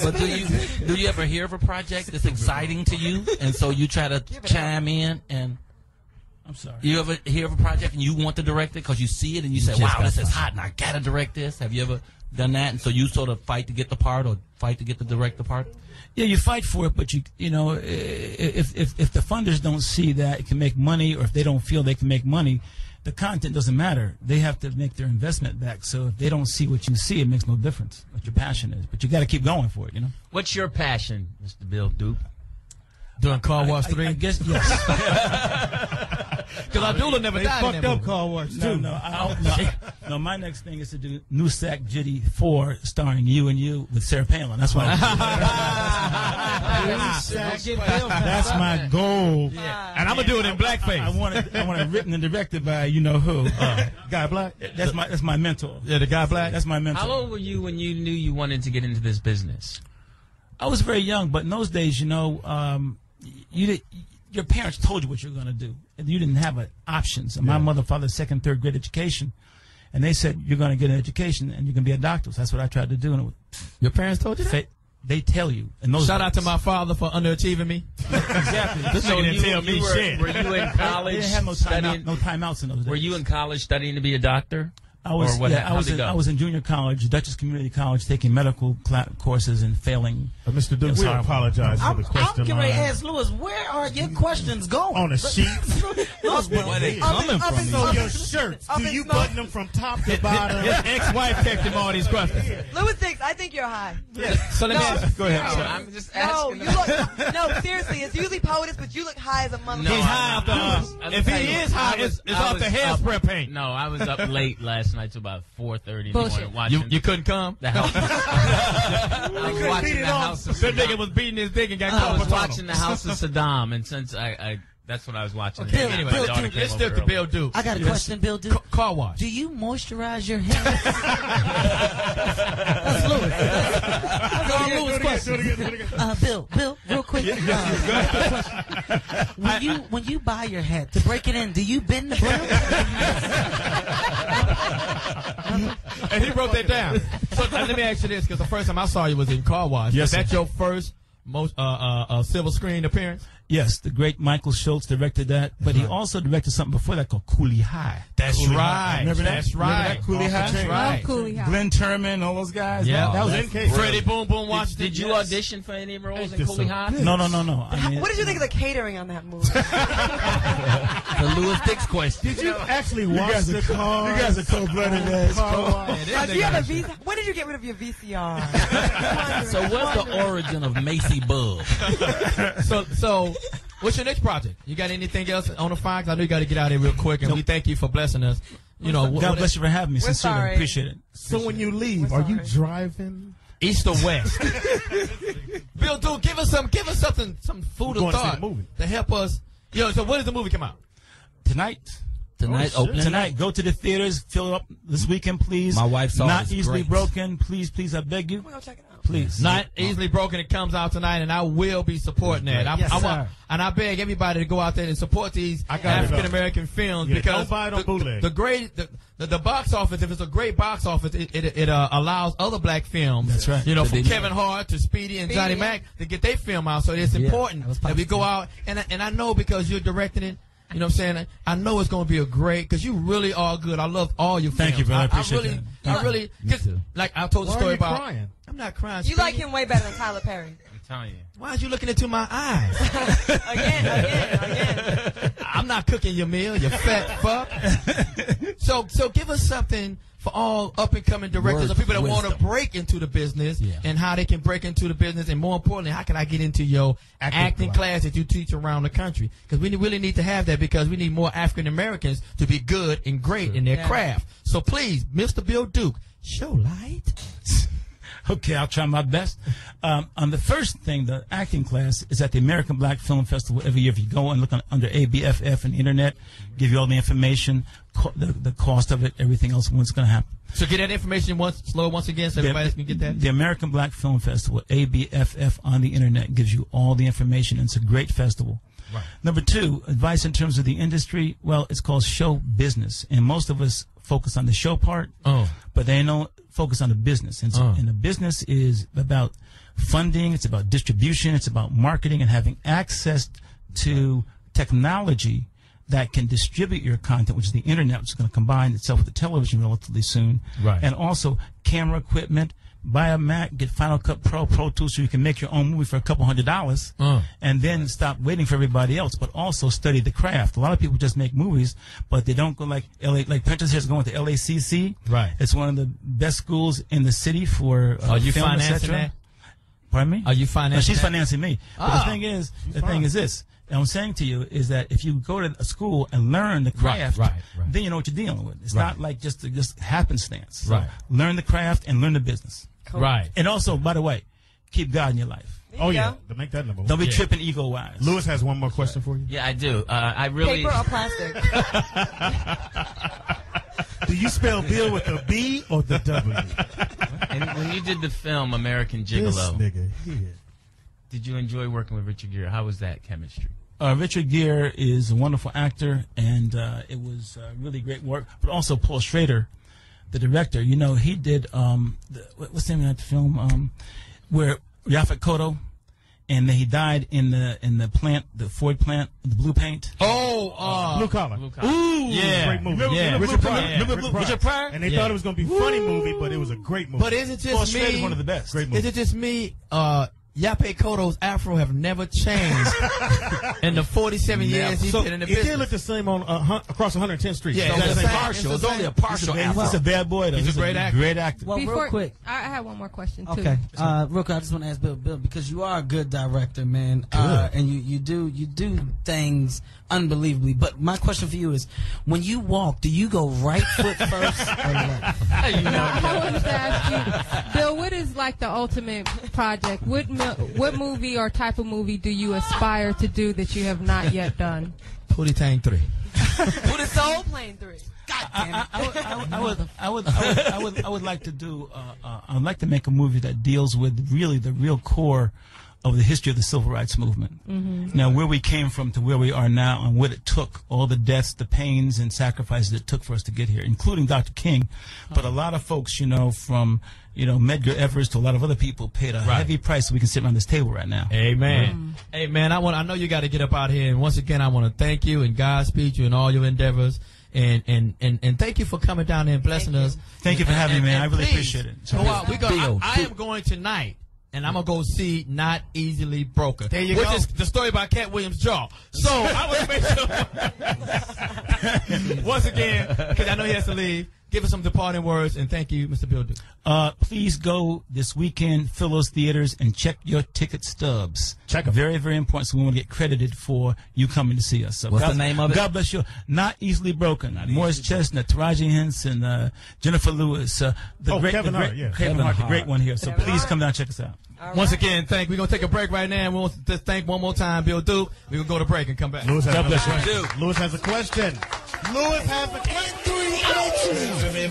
But do you ever hear of a project that's exciting to you, and so you try to chime in and? I'm sorry. You ever hear of a project and you want to direct it because you see it and you say, "Wow, this is hot, and I gotta direct this." Have you ever done that? And so you sort of fight to get the part, or fight to get the director part? Yeah, you fight for it, but you know, if the funders don't see that it can make money, or if they don't feel they can make money, the content doesn't matter. They have to make their investment back. So if they don't see what you see, it makes no difference what your passion is. But you got to keep going for it, you know. What's your passion, Mr. Bill Duke? Doing Car Wash 3? I guess, yes. Because Abdullah never died in that movie. Car Wash 2. No, my next thing is to do Newsack Jitty 4 starring you and you with Sarah Palin. That's why. That's my goal. Yeah. And I'm going to do it in blackface. I want it written and directed by you know who. Guy Black. That's my mentor. Yeah, the Guy Black. That's my mentor. How old were you when you knew you wanted to get into this business? I was very young, but in those days, you know, your parents told you what you were going to do, and you didn't have options. And my mother, father, second, third grade education, and they said you're going to get an education and you can be a doctor. So that's what I tried to do. And your parents told you that? They tell you. And those Shout out to my father for underachieving me. Exactly. This nigga didn't tell me shit. Were you in college? They didn't have no timeouts in those days. Were you in college studying to be a doctor? I was in junior college, Dutchess Community College, taking medical courses and failing. Mr. Duke, we apologize for the question. I'm getting ready to ask Lewis, where are your questions going? On a sheet. Where they coming from? So your shirts, do you button them from top to bottom? His ex-wife texted him all these questions. Lewis thinks, I think you're high. Yeah. So let me ask. Go ahead. No, I'm just asking. No, seriously, it's usually POTUS, but you look high as a motherfucker. He's high off the us. If he is high, it's off the hairspray paint. No, I was up late last night till about 4:30 in the morning watching. You couldn't come? The house. I was watching the House of That Saddam. nigga was beating his dick and got I caught. was watching the House of Saddam, and since that's what I was watching. Okay, anyway, my daughter let's came stick over to early. Bill Duke. I got a question, Bill Duke. Car wash. Do you moisturize your hair? That's Lewis. That's Lewis' question. Bill, real quick. When you buy your hat, to break it in, do you bend the brim? And he wrote that down. So let me ask you this, because the first time I saw you was in Car Wash. Yes, was that your first silver screen appearance? Yes, the great Michael Schultz directed that, but he also directed something before that called Cooley High. That's right. Remember that? That's right. Cooley High? That's right. Cooley High. Glenn Turman, all those guys. Yeah. That was in case. Freddie Boom Boom Washington. Did you audition for any roles in Cooley High? No. I mean, What did you think of the catering on that movie? The Lewis Dix question. Did you actually watch the car? You guys are cold-blooded ass. Do you have a when did you get rid of your VCR? So what's the origin of Macy Bug? So, what's your next project? You got anything else on the file? 'Cause I know you got to get out of here real quick, and we thank you for blessing us. You know, God bless you for having me. We're Sincerely, sorry. appreciate it. So when you leave, are you driving? East or west? Bill Duke, give us something, some food We're of going to see thought the movie. to help us. So when does the movie come out? Tonight. Opening Tonight, go to the theaters, fill it up this weekend, please. My wife saw it. Not It's easily great. broken. Please, I beg you. We're gonna check it out. Please. Not easily broken. It comes out tonight, and I will be supporting that. And I beg everybody to go out there and support these African American films, because don't buy it on bootleg. The box office, if it's a great box office, it allows other black films. That's right. You know, So from they- Kevin Hart to Speedy and Johnny Mac to get their film out. So it's important that we go out, and I know because you're directing it. You know what I'm saying? I know it's going to be a great, because you really are good. I love all your films. Thank you, brother. I appreciate that. I really, like I told the story about. Crying? I'm not crying. You like him way better than Tyler Perry. I'm telling you. Why are you looking into my eyes? Again. I'm not cooking your meal, you fat fuck. So give us something for all up-and-coming directors or people that want to break into the business, and how they can break into the business, and more importantly, how can I get into your acting class that you teach around the country? Because we really need to have that, because we need more African Americans to be good and great in their craft. So please, Mr. Bill Duke, show light. Okay, I'll try my best. On the first thing, the acting class is at the American Black Film Festival every year. If you go and look under ABFF and the internet, give you all the information, the cost of it, everything else, when it's going to happen. So get that information once again, so everybody can get that. The American Black Film Festival, ABFF, on the internet, gives you all the information. And it's a great festival. Right. Number two, advice in terms of the industry. Well, it's called show business, and most of us focus on the show part, but they don't focus on the business. And, and the business is about funding, it's about distribution, it's about marketing and having access to technology that can distribute your content, which is the internet, which is going to combine itself with the television relatively soon. Right. And also camera equipment. Buy a Mac, get Final Cut Pro, Pro Tools, so you can make your own movie for a couple $100, and then stop waiting for everybody else. But also study the craft. A lot of people just make movies, but they don't go like LA. Like Prentice here is going to LACC. Right. It's one of the best schools in the city for Are you film, financing that? Pardon me? Are you financing? No, she's that? financing me. But the thing is this. And I'm saying to you is that if you go to a school and learn the craft, then you know what you're dealing with. It's not like just happenstance. So learn the craft and learn the business. Cool. Right. And also, by the way, keep God in your life. Oh, yeah. To make that number one. Don't be tripping ego-wise. Lewis has one more question for you. Yeah, I do. I really. Paper or plastic? Do you spell Bill with a B or the W? And when you did the film American This Gigolo, nigga here. did you enjoy working with Richard Gere? How was that chemistry? Richard Gere is a wonderful actor, and it was really great work. But also Paul Schrader, the director, you know, he did what's the name of that film where Yaphet Kotto, and then he died in the plant, the Ford plant, the blue paint. Blue Collar. Ooh, Yeah. Great movie. Yeah. Richard Pryor. Richard Pryor. And they thought it was going to be a funny movie, but it was a great movie. But is it Paul just Schrader's me? one of the best. Great movie. Is it just me? Yaphet Kotto's afro have never changed in the 47 years he's So been in the it did business. look the same on across 110th Street. Yeah, So it's that's the the same. Partial. It's only a He's partial a, afro. he's a bad boy, though. He's a great actor. Great actor. Well, Before, real quick. I have one more question too. Okay. Real quick, I just want to ask Bill, because you are a good director, man. And you do things unbelievably. But my question for you is, when you walk, do you go right foot first or left? I wanted to ask you, Bill, what is like the ultimate project? What movie or type of movie do you aspire to do that you have not yet done? Pootie Tang 3. Who the soul plane 3? I would like to do. I would like to make a movie that deals with really the real core of the history of the civil rights movement. Now, where we came from to where we are now, and what it took, all the deaths, the pains, and sacrifices it took for us to get here, including Dr. King. But a lot of folks, you know, from Medgar Evers to a lot of other people, paid a heavy price so we can sit around this table right now. Amen. Hey, man, I know you got to get up out here, and once again, I want to thank you and Godspeed you in all your endeavors. And thank you for coming down there and blessing us. Thank you for having me, man. I really please, appreciate it. Go out. I am going tonight, and I'm going to go see Not Easily Broken. There you which go. is the story about Cat Williams' jaw. So I want to make sure, once again, because I know he has to leave, give us some departing words, and thank you, Mr. Bill Duke. Please go this weekend, fill those theaters, and check your ticket stubs. Check 'em. Very, very important. So we want to get credited for you coming to see us. So What's God, the name of it? God bless you. Not Easily Broken. Morris Chestnut, Taraji Henson, Jennifer Lewis, Kevin Hart, yeah. Kevin Hart, the great one here. So please come down and check us out. Once again, we're going to take a break right now, and we'll just thank one more time Bill Duke. We're going to go to break and come back. Lewis has God bless you. Lewis has a question. Lewis has a question.